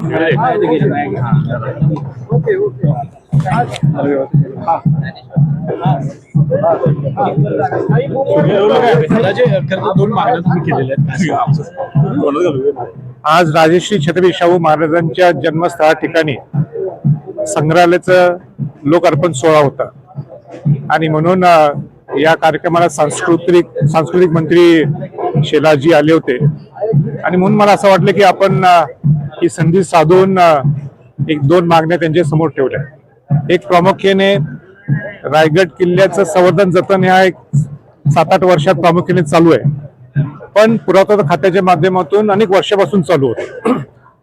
आज राजश्री छत्रपती शाहू महाराजांच्या जन्मस्थळा ठिकाणी संग्रहालयाचं लोकार्पण सोहळा होता आणि म्हणून या कार्यक्रमाला सांस्कृतिक मंत्री शेलाजी आले होते आणि म्हणून मला असं वाटलं की आपण ही संधी साधून एक दोन मागण्या त्यांच्या समोर ठेवल्या। एक प्रामुख्याने रायगड किल्ल्याचं संवर्धन जतन ह्या एक 7-8 वर्षात प्रामुख्याने चालू आहे, पण पुरातत्व खात्याच्या माध्यमातून अनेक वर्षापासून चालू होते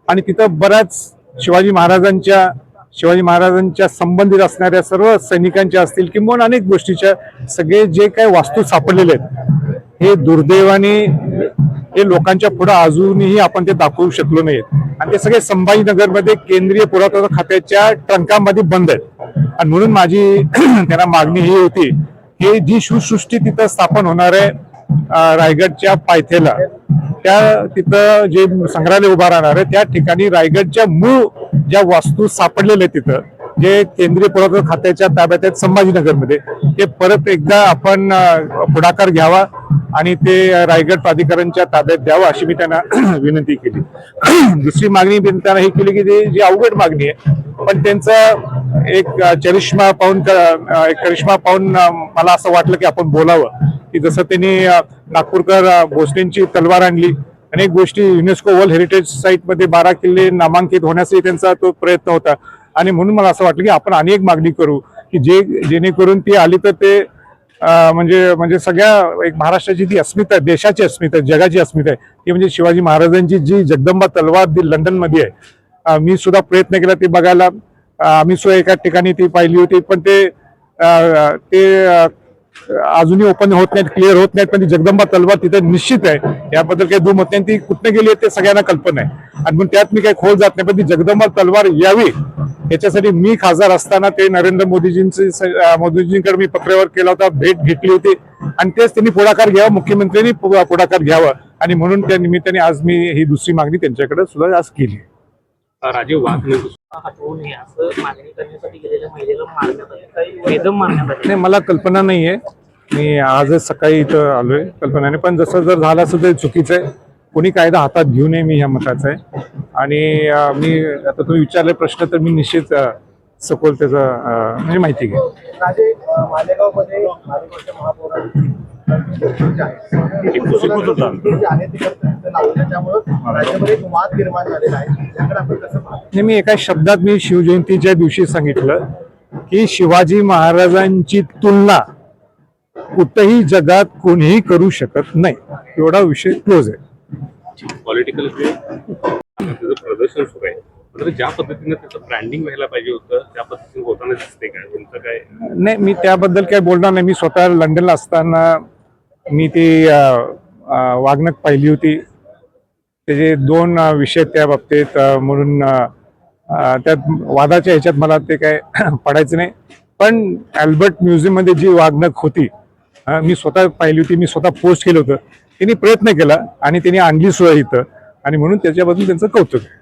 आणि तिथं बऱ्याच शिवाजी महाराजांच्या संबंधित असणाऱ्या सर्व सैनिकांच्या असतील किंवा अनेक गोष्टीच्या सगळे जे काही वास्तू सापडलेले आहेत हे दुर्दैवाने हे लोकांच्या पुढे अजूनही आपण ते दाखवू शकलो नाहीत आणि ते सगळे संभाजीनगरमध्ये केंद्रीय पुरातत्व खात्याच्या ट्रंकामध्ये बंद आहेत आणि म्हणून माझी त्यांना मागणी ही होती की जी शिवसृष्टी तिथं स्थापन होणार आहे रायगडच्या पायथ्याला, त्या तिथं जे संग्रहालय उभा राहणार आहे त्या ठिकाणी रायगडच्या मूळ ज्या वास्तू सापडलेल्या आहेत तिथं जे केंद्रीय पुरातत्व खात्याच्या ताब्यात आहेत संभाजीनगरमध्ये, ते परत एकदा आपण पुढाकार घ्यावा आणि ते रायगड प्राधिकरणच्या ताब्यात द्यावं अशी मी त्यांना विनंती केली। दुसरी मागणी त्यांना ही केली की जी अवघड मागणी आहे पण त्यांचा एक करिश्मा पाहून मला असं वाटलं की आपण बोलावं की जसं त्यांनी नागपूरकर भोसलेंची तलवार आणली, अनेक गोष्टी युनेस्को वर्ल्ड हेरिटेज साईट मध्ये 12 किल्ले नामांकित होण्याचाही त्यांचा तो प्रयत्न होता आणि म्हणून मला असं वाटलं की आपण अनेक मागणी करू की जेणेकरून ती आली तर ते म्हणजे सगळ्या एक महाराष्ट्राची ती अस्मिता आहे, देशाची अस्मिता आहे, जगाची अस्मिता आहे ती म्हणजे शिवाजी महाराजांची जी जगदंबा तलवार ती लंडन मध्ये आहे। मी सुद्धा प्रयत्न केला ती बघायला, आम्ही सुद्धा एका ठिकाणी ती पाहिली होती पण ते अजूनही ओपन होत नाहीत, क्लिअर होत नाहीत, पण ती जगदंबा तलवार तिथे निश्चित आहे याबद्दल काही दुमत नाही। ती कुठे गेली आहे ते सगळ्यांना कल्पना आहे आणि म्हणून त्यात मी काही खोल जात नाही, पण ती जगदंबा तलवार यावी याच्यासाठी मी खासदार असताना ते नरेंद्र मोदीजींकडे मी पत्रावर केला होता, भेट घेतली होती आणि तेच त्यांनी पुढाकार घ्यावा, मुख्यमंत्र्यांनी पुढाकार घ्यावा आणि म्हणून त्या निमित्ताने आज मी ही दुसरी मागणी त्यांच्याकडे सुद्धा आज केली। राजीव वाघ नाही, मला कल्पना नाहीये, मी आजच सकाळी इथं आलोय, कल्पना नाही, पण जसं जर झालं असं ते चुकीचं आहे, कोणी कायदा हातात घेऊ नये मी ह्या मताचा आहे आणि मी आता तुम्ही विचारले प्रश्न तर मी निश्चित सखोल त्याचा म्हणजे माहिती घ्या। मी एका शब्दात मी शिवजयंतीच्या दिवशी सांगितलं की शिवाजी महाराजांची तुलना कुठेही जगात कोणीही करू शकत नाही, एवढा विषय क्लोज आहे। पॉलिटिकल प्रदर्शन सुरू आहे, ज्या पद्धतीने त्याचं ब्रँडिंग व्हायला पाहिजे होतं त्या पद्धतीने होताना दिसते काय, तुमचं काय? नाही, मी त्याबद्दल काय बोलणार नाही। मी स्वतः लंडनला असताना मी ती वागणूक पाहिली होती, त्याचे 2 विषय त्या बाबतीत म्हणून त्यात वादाच्या ह्याच्यात मला ते काय पडायचं नाही, पण अल्बर्ट म्युझियम मध्ये जी वागणूक होती मी स्वतः पाहिली होती, मी स्वतः पोस्ट केलं होतं, त्यांनी प्रयत्न केला आणि त्यांनी आणली सुद्धा इथं आणि म्हणून त्याच्याबद्दल त्यांचं कौतुक आहे।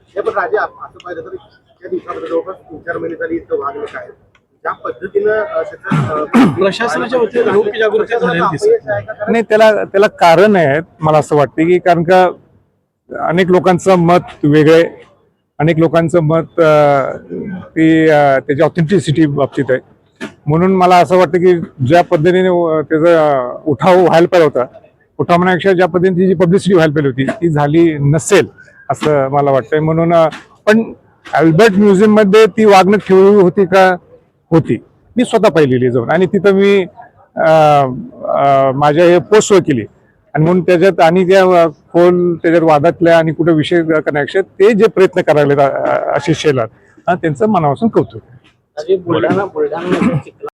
प्रशासनाच्या वतीने लोकजागृती नाही, त्याला कारण आहे मला असं वाटतं की कारण का अनेक लोकांचं मत वेगळे, अनेक लोकांचं मत ती त्याची ऑथेंटिसिटी बाबतीत आहे, म्हणून मला असं वाटतं की ज्या पद्धतीने त्याचा उठाव व्हायला पाहिजे होता, उठाव म्हणण्यापेक्षा ज्या पद्धतीने जी पब्लिसिटी व्हायला पाहिजे होती ती झाली नसेल असं मला वाटतंय। म्हणून पण अल्बर्ट म्युझियम मध्ये ती वागणूक ठेवली होती का? होती, मी स्वतः पाहिलेली जाऊन आणि तिथं मी माझ्या हे पोस्ट केली आणि म्हणून त्याच्यात आणि त्या खोल त्याच्यात वादातल्या आणि कुठे विषय करण्यापेक्षा ते जे प्रयत्न करायला आशिष शेलार त्यांचं मनापासून कौतुक आहे।